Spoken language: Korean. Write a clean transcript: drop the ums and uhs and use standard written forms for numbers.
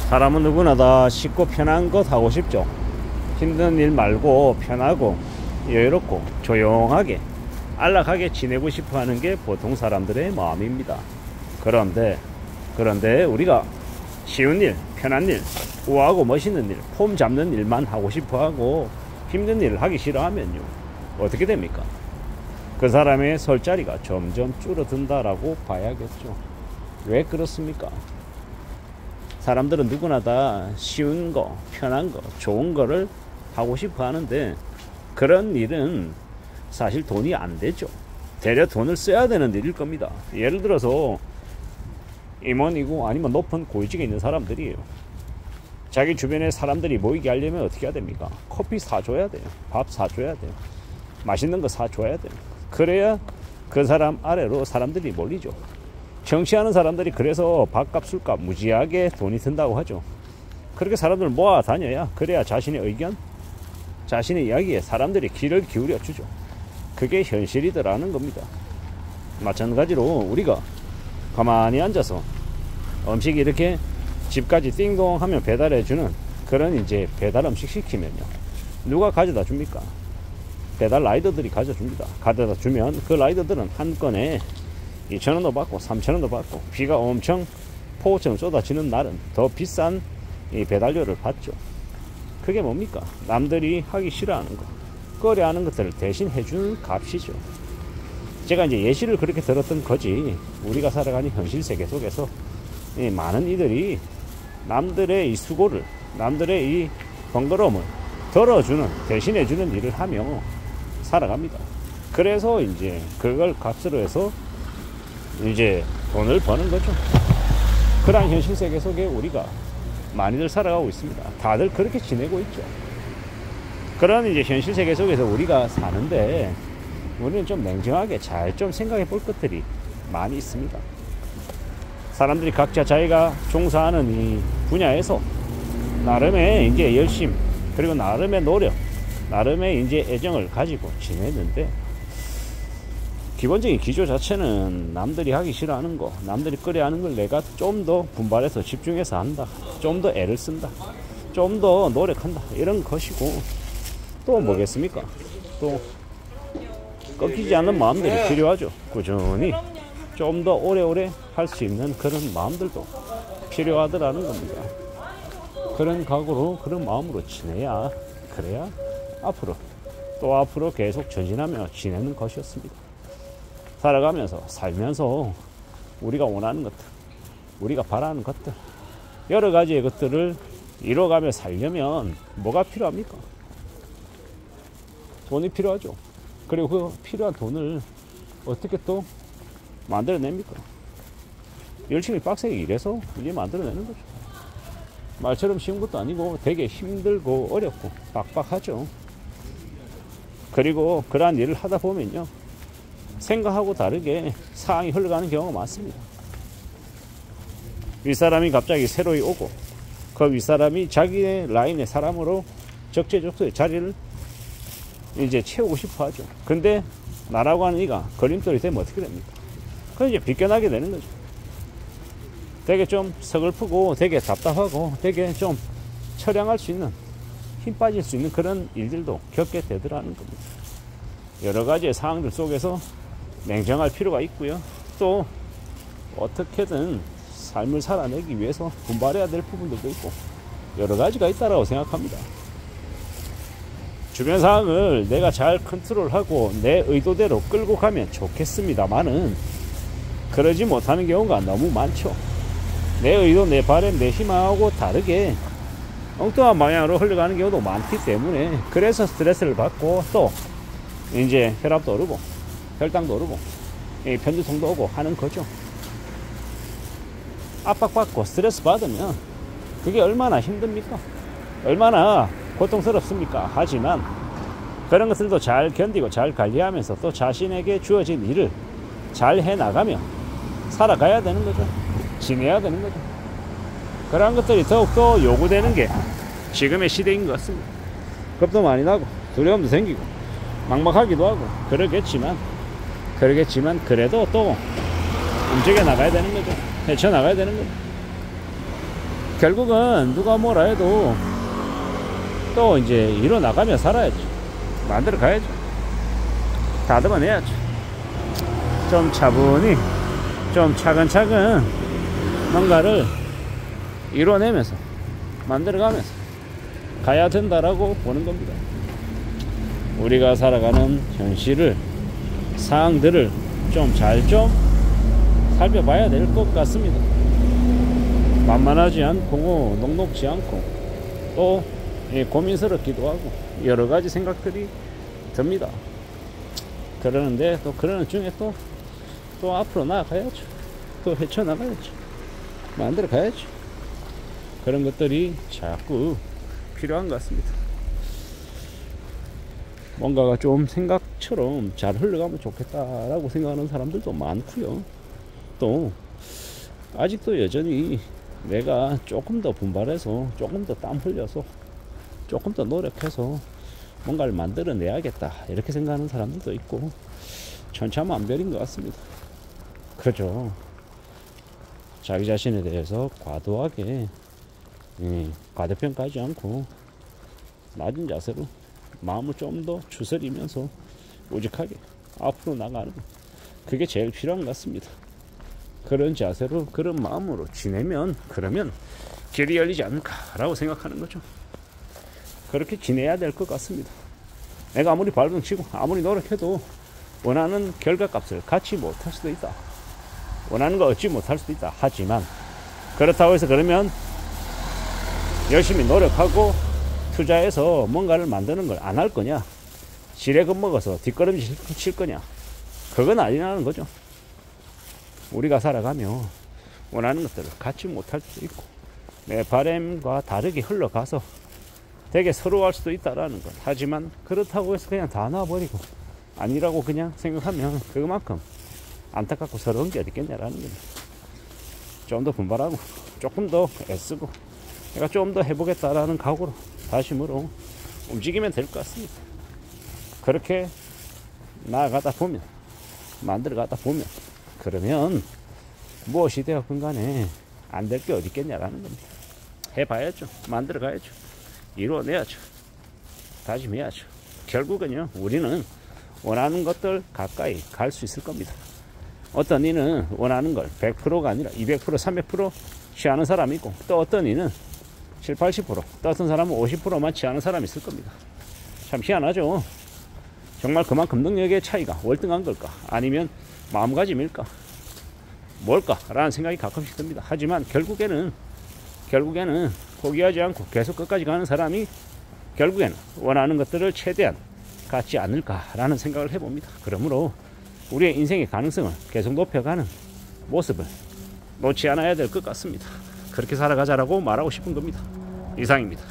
사람은 누구나 다 쉽고 편한 것 하고 싶죠. 힘든 일 말고 편하고 여유롭고 조용하게 안락하게 지내고 싶어 하는 게 보통 사람들의 마음입니다. 그런데 우리가 쉬운 일, 편한 일, 우아하고 멋있는 일, 폼 잡는 일만 하고 싶어 하고 힘든 일을 하기 싫어하면요, 어떻게 됩니까? 그 사람의 설 자리가 점점 줄어든다라고 봐야겠죠. 왜 그렇습니까? 사람들은 누구나 다 쉬운 거, 편한 거, 좋은 거를 하고 싶어 하는데, 그런 일은 사실 돈이 안 되죠. 대려 돈을 써야 되는 일일 겁니다. 예를 들어서 임원이고 아니면 높은 고위직에 있는 사람들이에요. 자기 주변에 사람들이 모이게 하려면 어떻게 해야 됩니까? 커피 사줘야 돼요. 밥 사줘야 돼요. 맛있는 거 사줘야 돼요. 그래야 그 사람 아래로 사람들이 몰리죠. 정치하는 사람들이 그래서 밥값 술값 무지하게 돈이 든다고 하죠. 그렇게 사람들 모아 다녀야, 그래야 자신의 의견, 자신의 이야기에 사람들이 귀를 기울여 주죠. 그게 현실이더라는 겁니다. 마찬가지로 우리가 가만히 앉아서 음식 이렇게 집까지 띵동 하면 배달해주는 그런 이제 배달 음식 시키면요, 누가 가져다 줍니까? 배달 라이더들이 가져줍니다. 가져다 주면 그 라이더들은 한 건에 2,000원도 받고 3,000원도 받고, 비가 엄청 폭우처럼 쏟아지는 날은 더 비싼 이 배달료를 받죠. 그게 뭡니까? 남들이 하기 싫어하는 거, 꺼려하는 것들을 대신 해주는 값이죠. 제가 이제 예시를 그렇게 들었던 거지, 우리가 살아가는 현실 세계 속에서 이 많은 이들이 남들의 이 수고를, 남들의 이 번거로움을 덜어주는, 대신해주는 일을 하며 살아갑니다. 그래서 이제 그걸 값으로 해서 이제 돈을 버는 거죠. 그런 현실 세계 속에 우리가 많이들 살아가고 있습니다. 다들 그렇게 지내고 있죠. 그런 이제 현실 세계 속에서 우리가 사는데, 우리는 좀 냉정하게 잘 좀 생각해 볼 것들이 많이 있습니다. 사람들이 각자 자기가 종사하는 이 분야에서 나름의 이제 열심, 그리고 나름의 노력, 나름의 이제 애정을 가지고 지내는데, 기본적인 기조 자체는 남들이 하기 싫어하는 거, 남들이 꺼려하는 걸 내가 좀 더 분발해서 집중해서 한다, 좀 더 애를 쓴다, 좀 더 노력한다, 이런 것이고, 또 뭐겠습니까? 또 꺾이지 않는 마음들이 필요하죠. 꾸준히 좀 더 오래오래 할 수 있는 그런 마음들도 필요하더라는 겁니다. 그런 각오로, 그런 마음으로 지내야, 그래야 앞으로 또 앞으로 계속 전진하며 지내는 것이었습니다. 살아가면서, 살면서 우리가 원하는 것들, 우리가 바라는 것들, 여러 가지의 것들을 이뤄가며 살려면 뭐가 필요합니까? 돈이 필요하죠. 그리고 그 필요한 돈을 어떻게 또 만들어냅니까? 열심히 빡세게 일해서 이제 만들어내는 거죠. 말처럼 쉬운 것도 아니고 되게 힘들고 어렵고 빡빡하죠. 그리고 그러한 일을 하다 보면요, 생각하고 다르게 상황이 흘러가는 경우가 많습니다. 윗사람이 갑자기 새로이 오고, 그 윗사람이 자기의 라인의 사람으로 적재적소의 자리를 이제 채우고 싶어 하죠. 근데 나라고 하는 이가 걸림돌이 되면 어떻게 됩니까? 그럼 이제 비껴나게 되는 거죠. 되게 좀 서글프고 되게 답답하고 되게 좀 처량할 수 있는, 힘 빠질 수 있는 그런 일들도 겪게 되더라는 겁니다. 여러 가지의 상황들 속에서 냉정할 필요가 있고요, 또 어떻게든 삶을 살아내기 위해서 분발해야 될 부분들도 있고, 여러 가지가 있다라고 생각합니다. 주변 상황을 내가 잘 컨트롤하고 내 의도대로 끌고 가면 좋겠습니다만은, 그러지 못하는 경우가 너무 많죠. 내 의도, 내 바람, 내 희망하고 다르게 엉뚱한 방향으로 흘러가는 경우도 많기 때문에, 그래서 스트레스를 받고 또 이제 혈압도 오르고 혈당도 오르고 편두통도 오고 하는 거죠. 압박받고 스트레스 받으면 그게 얼마나 힘듭니까? 얼마나 고통스럽습니까? 하지만 그런 것들도 잘 견디고 잘 관리하면서 또 자신에게 주어진 일을 잘 해나가며 살아가야 되는 거죠. 지내야 되는 거죠. 그런 것들이 더욱더 요구되는 게 지금의 시대인 것 같습니다. 겁도 많이 나고 두려움도 생기고 막막하기도 하고 그러겠지만 그래도 또 움직여 나가야 되는 거죠. 헤쳐 나가야 되는 거죠. 결국은 누가 뭐라 해도 또 이제 일어나가며 살아야죠. 만들어 가야죠. 다듬어내야죠. 좀 차분히, 좀 차근차근 뭔가를 이뤄내면서, 만들어가면서 가야 된다라고 보는 겁니다. 우리가 살아가는 현실을, 상황들을 좀 잘 좀 살펴봐야 될 것 같습니다. 만만하지 않고 녹록지 않고 또 고민스럽기도 하고 여러 가지 생각들이 듭니다. 그러는데 또 그러는 중에 또 앞으로 나아가야죠. 또 헤쳐나가야죠. 만들어 가야죠. 그런 것들이 자꾸 필요한 것 같습니다. 뭔가가 좀 생각처럼 잘 흘러가면 좋겠다라고 생각하는 사람들도 많고요. 또 아직도 여전히 내가 조금 더 분발해서, 조금 더 땀 흘려서, 조금 더 노력해서 뭔가를 만들어내야겠다 이렇게 생각하는 사람들도 있고, 천차만별인 것 같습니다. 그렇죠. 자기 자신에 대해서 과도하게 과대평가하지 않고 낮은 자세로 마음을 좀 더 추스리면서 우직하게 앞으로 나가는, 그게 제일 필요한 것 같습니다. 그런 자세로, 그런 마음으로 지내면, 그러면 길이 열리지 않을까라고 생각하는 거죠. 그렇게 지내야 될 것 같습니다. 내가 아무리 발등치고 아무리 노력해도 원하는 결과값을 갖지 못할 수도 있다. 원하는 거 얻지 못할 수도 있다. 하지만 그렇다고 해서 그러면 열심히 노력하고 투자해서 뭔가를 만드는 걸 안 할 거냐? 지레 겁먹어서 뒷걸음질 칠 거냐? 그건 아니라는 거죠. 우리가 살아가며 원하는 것들을 갖지 못할 수도 있고, 내 바람과 다르게 흘러가서 되게 서러워할 수도 있다라는 것. 하지만 그렇다고 해서 그냥 다 놔버리고 아니라고 그냥 생각하면 그만큼 안타깝고 서러운 게 어디 있겠냐라는 겁니다. 좀 더 분발하고 조금 더 애쓰고 내가 좀 더 해보겠다라는 각오로, 다짐으로 움직이면 될 것 같습니다. 그렇게 나아가다 보면, 만들어가다 보면, 그러면 무엇이 되었건 간에 안 될 게 어디 있겠냐라는 겁니다. 해봐야죠. 만들어가야죠. 이루어내야죠. 다짐해야죠. 결국은요, 우리는 원하는 것들 가까이 갈 수 있을 겁니다. 어떤 이는 원하는 걸 100%가 아니라 200%, 300% 취하는 사람이 있고, 또 어떤 이는 7, 80%, 또 어떤 사람은 50%만 취하는 사람이 있을 겁니다. 참 희한하죠. 정말 그만큼 능력의 차이가 월등한 걸까? 아니면 마음가짐일까? 뭘까? 라는 생각이 가끔씩 듭니다. 하지만 결국에는 포기하지 않고 계속 끝까지 가는 사람이 결국에는 원하는 것들을 최대한 갖지 않을까라는 생각을 해봅니다. 그러므로 우리의 인생의 가능성을 계속 높여가는 모습을 놓지 않아야 될 것 같습니다. 그렇게 살아가자라고 말하고 싶은 겁니다. 이상입니다.